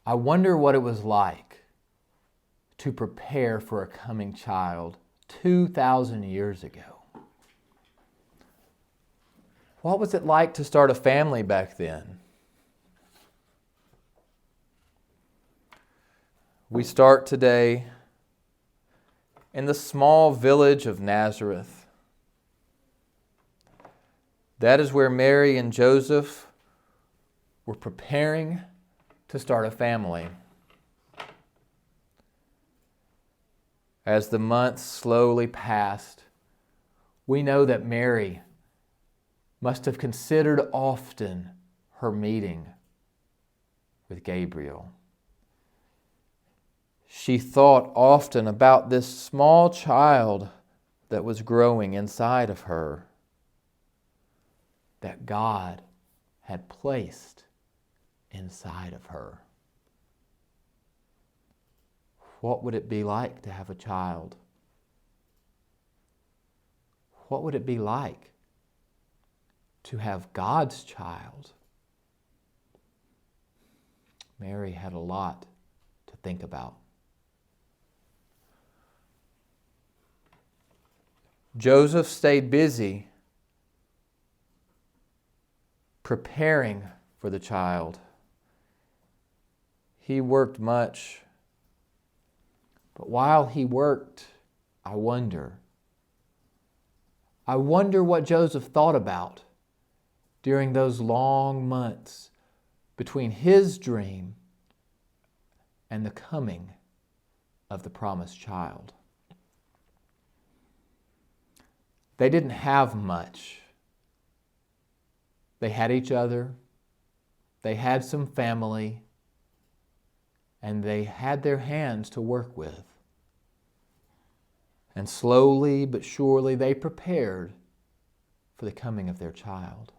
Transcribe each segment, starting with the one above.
I wonder what it was like to prepare for a coming child 2,000 years ago. What was it like to start a family back then? We start today in the small village of Nazareth. That is where Mary and Joseph were preparing to start a family. As the months slowly passed, we know that Mary must have considered often her meeting with Gabriel. She thought often about this small child that was growing inside of her, that God had placed inside of her. What would it be like to have a child? What would it be like to have God's child? Mary had a lot to think about. Joseph stayed busy preparing for the child. He worked much. But while he worked, I wonder what Joseph thought about during those long months between his dream and the coming of the promised child. They didn't have much. They had each other, they had some family, and they had their hands to work with. And slowly but surely they prepared for the coming of their child.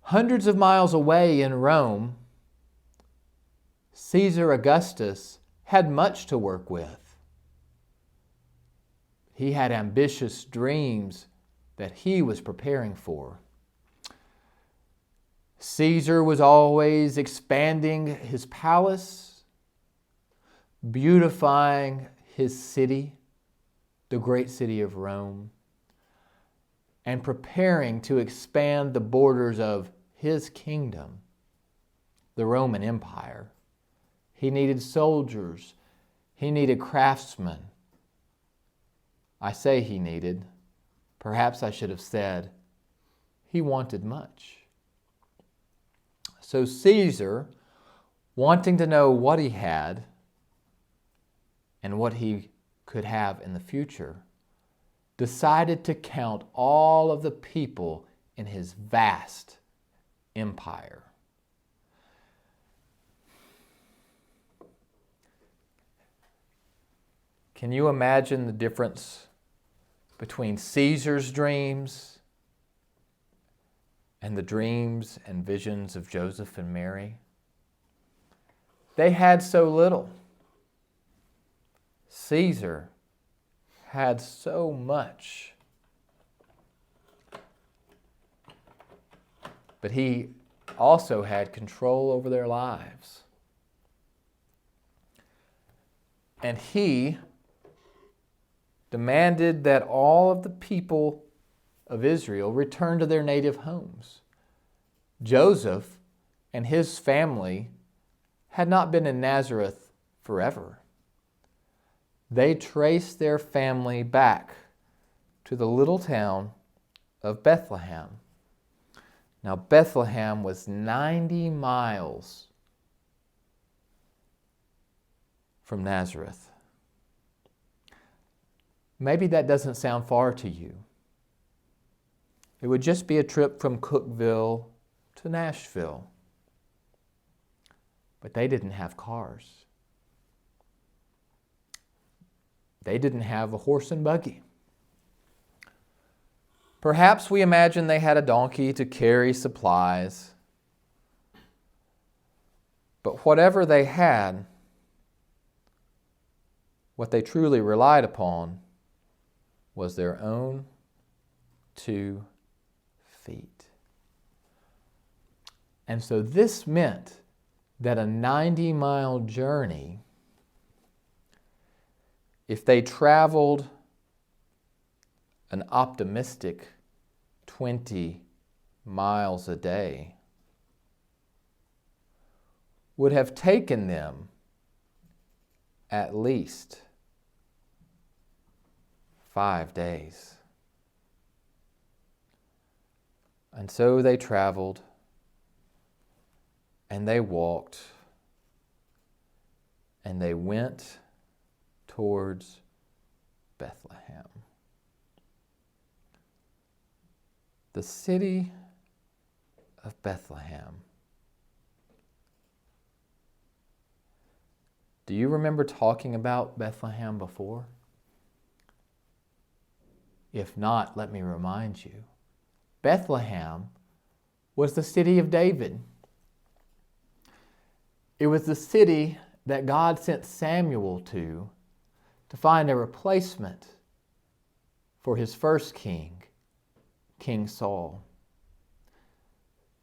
Hundreds of miles away in Rome, Caesar Augustus had much to work with. He had ambitious dreams that he was preparing for. Caesar was always expanding his palace, beautifying his city, the great city of Rome, and preparing to expand the borders of his kingdom, the Roman Empire. He needed soldiers. He needed craftsmen. I say he needed. Perhaps I should have said he wanted much. So Caesar, wanting to know what he had and what he could have in the future, decided to count all of the people in his vast empire. Can you imagine the difference between Caesar's dreams and the dreams and visions of Joseph and Mary? They had so little. Caesar had so much. But he also had control over their lives. And he demanded that all of the people of Israel return to their native homes. Joseph and his family had not been in Nazareth forever. They traced their family back to the little town of Bethlehem. Now, Bethlehem was 90 miles from Nazareth. Maybe that doesn't sound far to you. It would just be a trip from Cookeville to Nashville. But they didn't have cars. They didn't have a horse and buggy. Perhaps we imagine they had a donkey to carry supplies. But whatever they had, what they truly relied upon was their own 2 feet. And so this meant that a 90-mile journey, if they traveled an optimistic 20 miles a day, would have taken them at least 5 days. And so they traveled, and they walked, and they went towards Bethlehem. The city of Bethlehem. Do you remember talking about Bethlehem before? If not, let me remind you. Bethlehem was the city of David. It was the city that God sent Samuel to find a replacement for his first king, King Saul.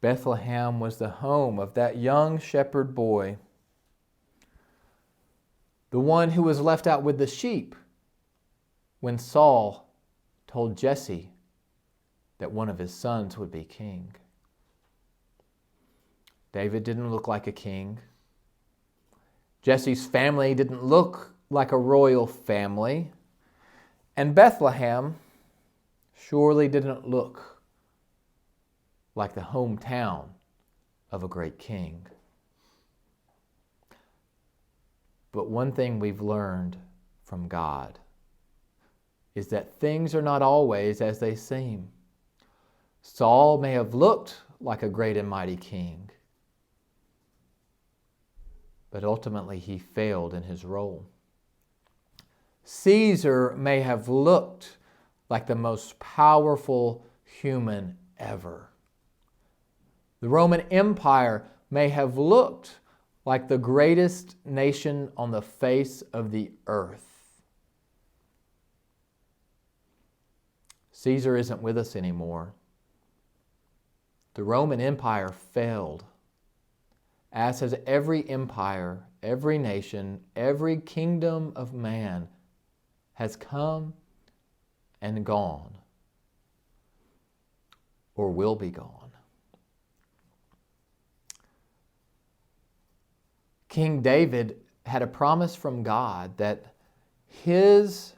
Bethlehem was the home of that young shepherd boy, the one who was left out with the sheep when Saul told Jesse that one of his sons would be king. David didn't look like a king. Jesse's family didn't look like a royal family. And Bethlehem surely didn't look like the hometown of a great king. But one thing we've learned from God is that things are not always as they seem. Saul may have looked like a great and mighty king, but ultimately he failed in his role. Caesar may have looked like the most powerful human ever. The Roman Empire may have looked like the greatest nation on the face of the earth. Caesar isn't with us anymore. The Roman Empire failed, as has every empire, every nation, every kingdom of man has come and gone, or will be gone. King David had a promise from God that his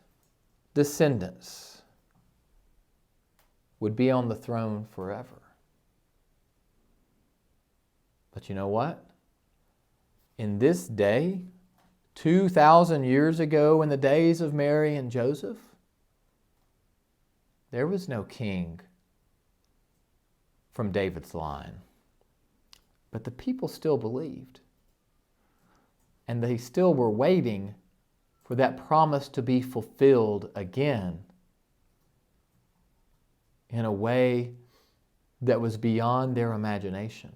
descendants would be on the throne forever. But you know what? In this day, 2,000 years ago, in the days of Mary and Joseph, there was no king from David's line. But the people still believed. And they still were waiting for that promise to be fulfilled again in a way that was beyond their imagination.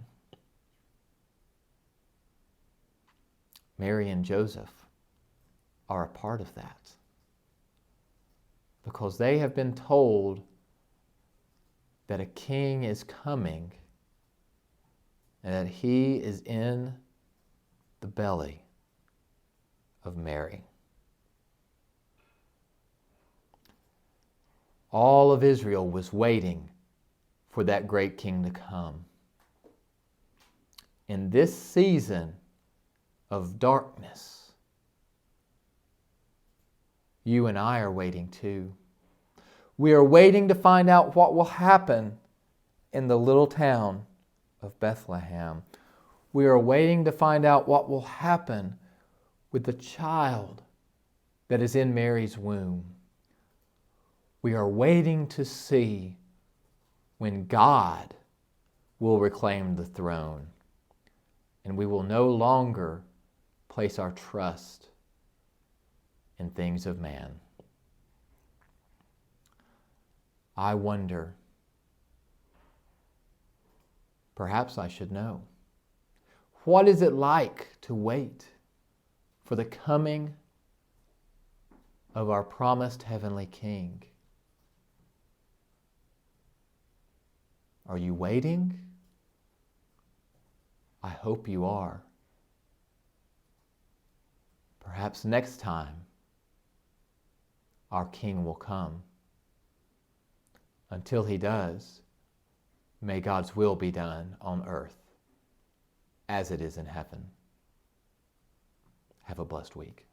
Mary and Joseph are a part of that, because they have been told that a king is coming and that he is in the belly of Mary. All of Israel was waiting for that great king to come. In this season of darkness, you and I are waiting too. We are waiting to find out what will happen in the little town of Bethlehem. We are waiting to find out what will happen with the child that is in Mary's womb. We are waiting to see when God will reclaim the throne, and we will no longer place our trust in things of man. I wonder, perhaps I should know, what is it like to wait for the coming of our promised heavenly King? Are you waiting? I hope you are. Perhaps next time our King will come. Until he does, may God's will be done on earth as it is in heaven. Have a blessed week.